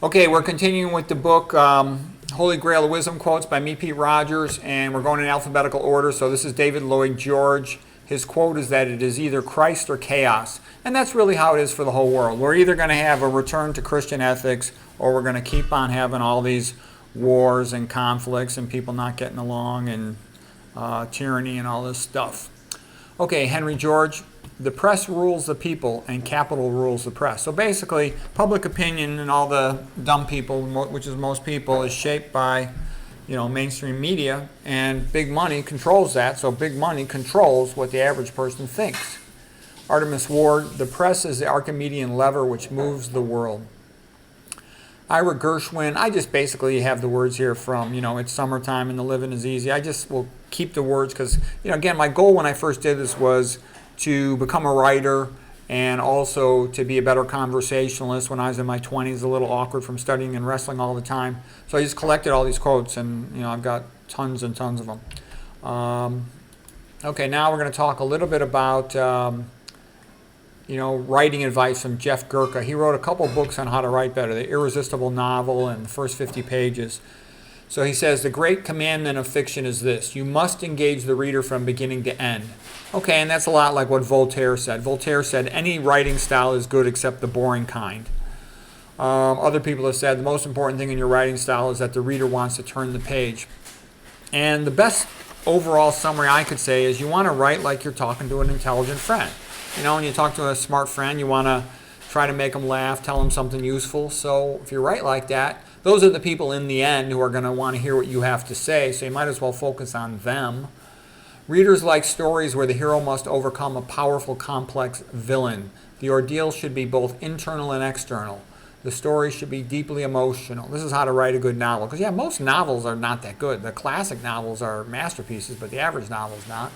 Okay, we're continuing with the book Holy Grail of Wisdom Quotes by me, Pete Rogers, and we're going in alphabetical order. So this is David Lloyd George. His quote is that it is either Christ or chaos. And that's really how it is for the whole world. We're either going to have a return to Christian ethics, or we're going to keep on having all these wars and conflicts and people not getting along and tyranny and all this stuff. Okay, Henry George. The press rules the people and capital rules the press. So basically, public opinion and all the dumb people, which is most people, is shaped by, mainstream media, and big money controls that. So big money controls what the average person thinks. Artemis Ward, the press is the Archimedean lever which moves the world. Ira Gershwin, I just basically have the words here from, it's summertime and the living is easy. I just will keep the words because, again, my goal when I first did this was to become a writer and also to be a better conversationalist. When I was in my 20s, a little awkward from studying and wrestling all the time. So I just collected all these quotes, and I've got tons and tons of them. Okay, now we're going to talk a little bit about writing advice from Jeff Gerke. He wrote a couple books on how to write better, The Irresistible Novel and The First 50 Pages. So he says, the great commandment of fiction is this: you must engage the reader from beginning to end. Okay, and that's a lot like what Voltaire said. Voltaire said, any writing style is good except the boring kind. Other people have said the most important thing in your writing style is that the reader wants to turn the page. And the best overall summary I could say is you want to write like you're talking to an intelligent friend. When you talk to a smart friend, you want to try to make them laugh, tell them something useful. So if you write like that, those are the people in the end who are going to want to hear what you have to say, so you might as well focus on them. Readers like stories where the hero must overcome a powerful, complex villain. The ordeal should be both internal and external. The story should be deeply emotional. This is how to write a good novel. Because, most novels are not that good. The classic novels are masterpieces, but the average novel is not.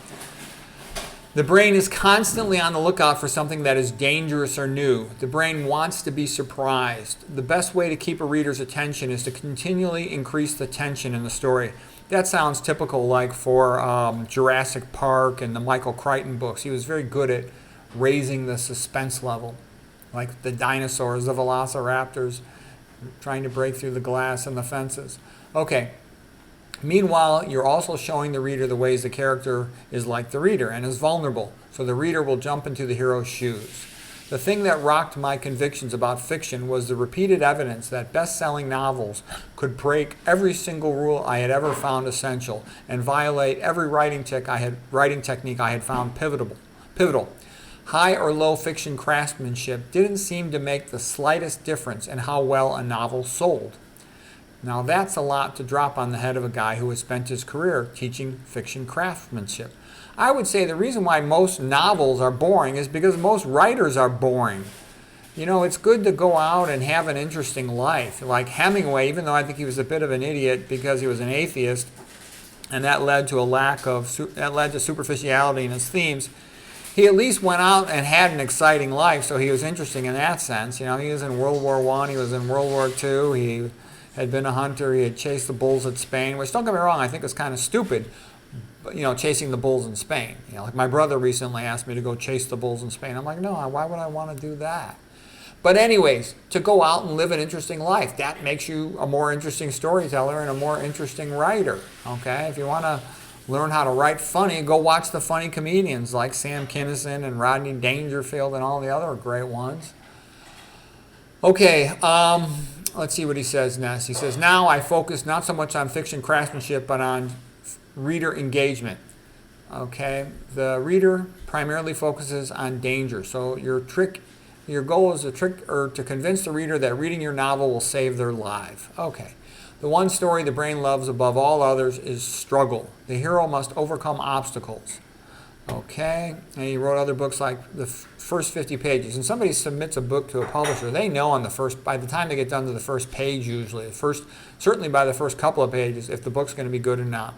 The brain is constantly on the lookout for something that is dangerous or new. The brain wants to be surprised. The best way to keep a reader's attention is to continually increase the tension in the story. That sounds typical, like for Jurassic Park and the Michael Crichton books. He was very good at raising the suspense level, like the dinosaurs, the velociraptors, trying to break through the glass and the fences. Okay. Meanwhile, you're also showing the reader the ways the character is like the reader and is vulnerable, so the reader will jump into the hero's shoes. The thing that rocked my convictions about fiction was the repeated evidence that best-selling novels could break every single rule I had ever found essential and violate every writing technique I had found pivotal. High or low fiction craftsmanship didn't seem to make the slightest difference in how well a novel sold. Now that's a lot to drop on the head of a guy who has spent his career teaching fiction craftsmanship. I would say the reason why most novels are boring is because most writers are boring. It's good to go out and have an interesting life. Like Hemingway, even though I think he was a bit of an idiot because he was an atheist, and that led to superficiality in his themes, he at least went out and had an exciting life, so he was interesting in that sense. He was in World War I, he was in World War II, he had been a hunter, he had chased the bulls at Spain, which, don't get me wrong, I think is kind of stupid, but, chasing the bulls in Spain. Like my brother recently asked me to go chase the bulls in Spain. I'm like, no, why would I want to do that? But anyways, to go out and live an interesting life, that makes you a more interesting storyteller and a more interesting writer, okay? If you want to learn how to write funny, go watch the funny comedians like Sam Kinison and Rodney Dangerfield and all the other great ones. Okay, let's see what he says next. He says, now I focus not so much on fiction craftsmanship, but on reader engagement. Okay, the reader primarily focuses on danger. So your goal is to convince the reader that reading your novel will save their life. Okay. The one story the brain loves above all others is struggle. The hero must overcome obstacles. Okay, and he wrote other books like The First 50 Pages. And somebody submits a book to a publisher, they know by the time they get done to the first page usually, certainly by the first couple of pages, if the book's going to be good or not.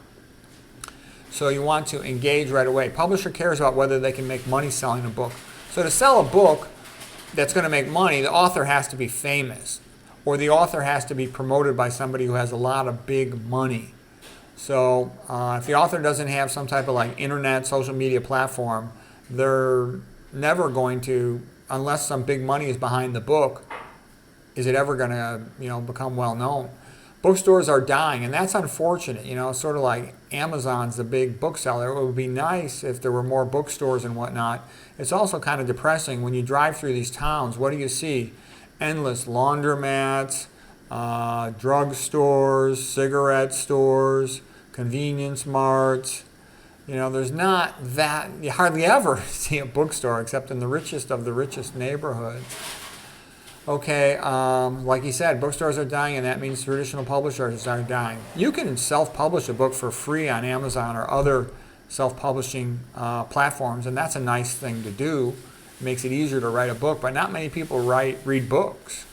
So you want to engage right away. Publisher cares about whether they can make money selling a book. So to sell a book that's going to make money, the author has to be famous, or the author has to be promoted by somebody who has a lot of big money. So if the author doesn't have some type of internet, social media platform, they're never going to, unless some big money is behind the book, is it ever going to, become well known? Bookstores are dying, and that's unfortunate. Sort of like Amazon's the big bookseller. It would be nice if there were more bookstores and whatnot. It's also kind of depressing when you drive through these towns. What do you see? Endless laundromats, drugstores, cigarette stores, convenience marts. There's not that, you hardly ever see a bookstore except in the richest of the richest neighborhoods. Okay, like he said, bookstores are dying, and that means traditional publishers are dying. You can self-publish a book for free on Amazon or other self-publishing platforms, and that's a nice thing to do. It makes it easier to write a book, but not many people read books.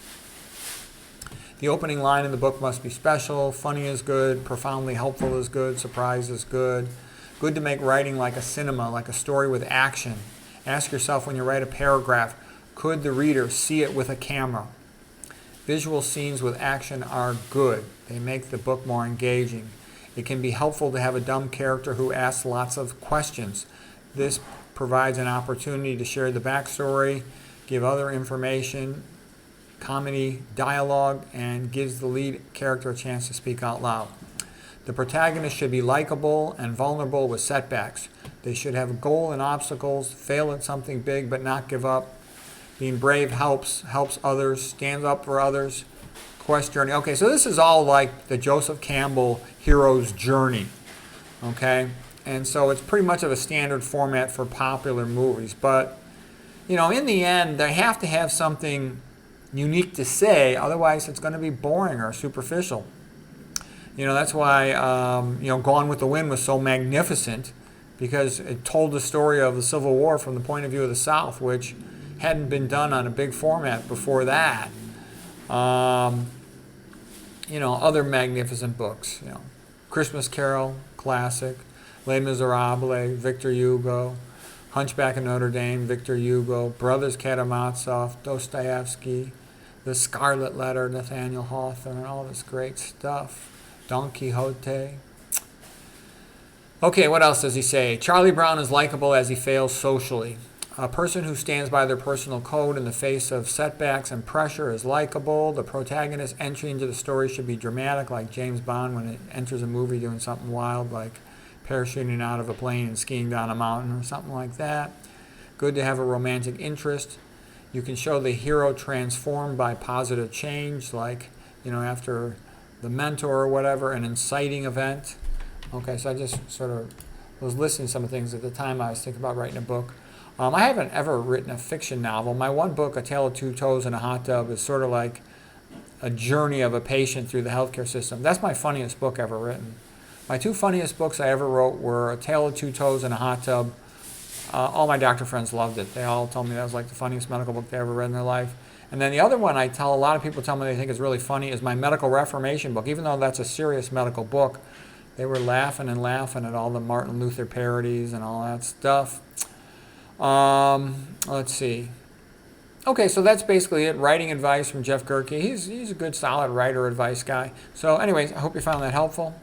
The opening line in the book must be special. Funny is good. Profoundly helpful is good. Surprise is good. Good to make writing like a cinema, like a story with action. Ask yourself when you write a paragraph, could the reader see it with a camera? Visual scenes with action are good. They make the book more engaging. It can be helpful to have a dumb character who asks lots of questions. This provides an opportunity to share the backstory, give other information, comedy, dialogue, and gives the lead character a chance to speak out loud. The protagonist should be likable and vulnerable with setbacks. They should have a goal and obstacles, fail at something big but not give up. Being brave helps others, stands up for others. Quest journey. Okay, so this is all like the Joseph Campbell hero's journey. Okay, and so it's pretty much of a standard format for popular movies. But, in the end, they have to have something unique to say, otherwise it's going to be boring or superficial. That's why, Gone with the Wind was so magnificent, because it told the story of the Civil War from the point of view of the South, which hadn't been done on a big format before that. Other magnificent books, Christmas Carol, classic, Les Miserables, Victor Hugo, Hunchback of Notre Dame, Victor Hugo, Brothers Karamazov, Dostoevsky, The Scarlet Letter, Nathaniel Hawthorne, all this great stuff. Don Quixote. Okay, what else does he say? Charlie Brown is likable as he fails socially. A person who stands by their personal code in the face of setbacks and pressure is likable. The protagonist's entry into the story should be dramatic, like James Bond when it enters a movie doing something wild, like parachuting out of a plane and skiing down a mountain or something like that. Good to have a romantic interest. You can show the hero transformed by positive change, like, after The Mentor or whatever, an inciting event. Okay, so I just sort of was listening to some of the things at the time I was thinking about writing a book. I haven't ever written a fiction novel. My one book, A Tale of Two Toes in a Hot Tub, is sort of like a journey of a patient through the healthcare system. That's my funniest book ever written. My two funniest books I ever wrote were A Tale of Two Toes in a Hot Tub. All my doctor friends loved it. They all told me that was like the funniest medical book they ever read in their life. And then the other one a lot of people tell me they think is really funny is my Medical Reformation book. Even though that's a serious medical book, they were laughing at all the Martin Luther parodies and all that stuff. Let's see. Okay, so that's basically it. Writing advice from Jeff Gerke. He's a good, solid writer advice guy. So anyways, I hope you found that helpful.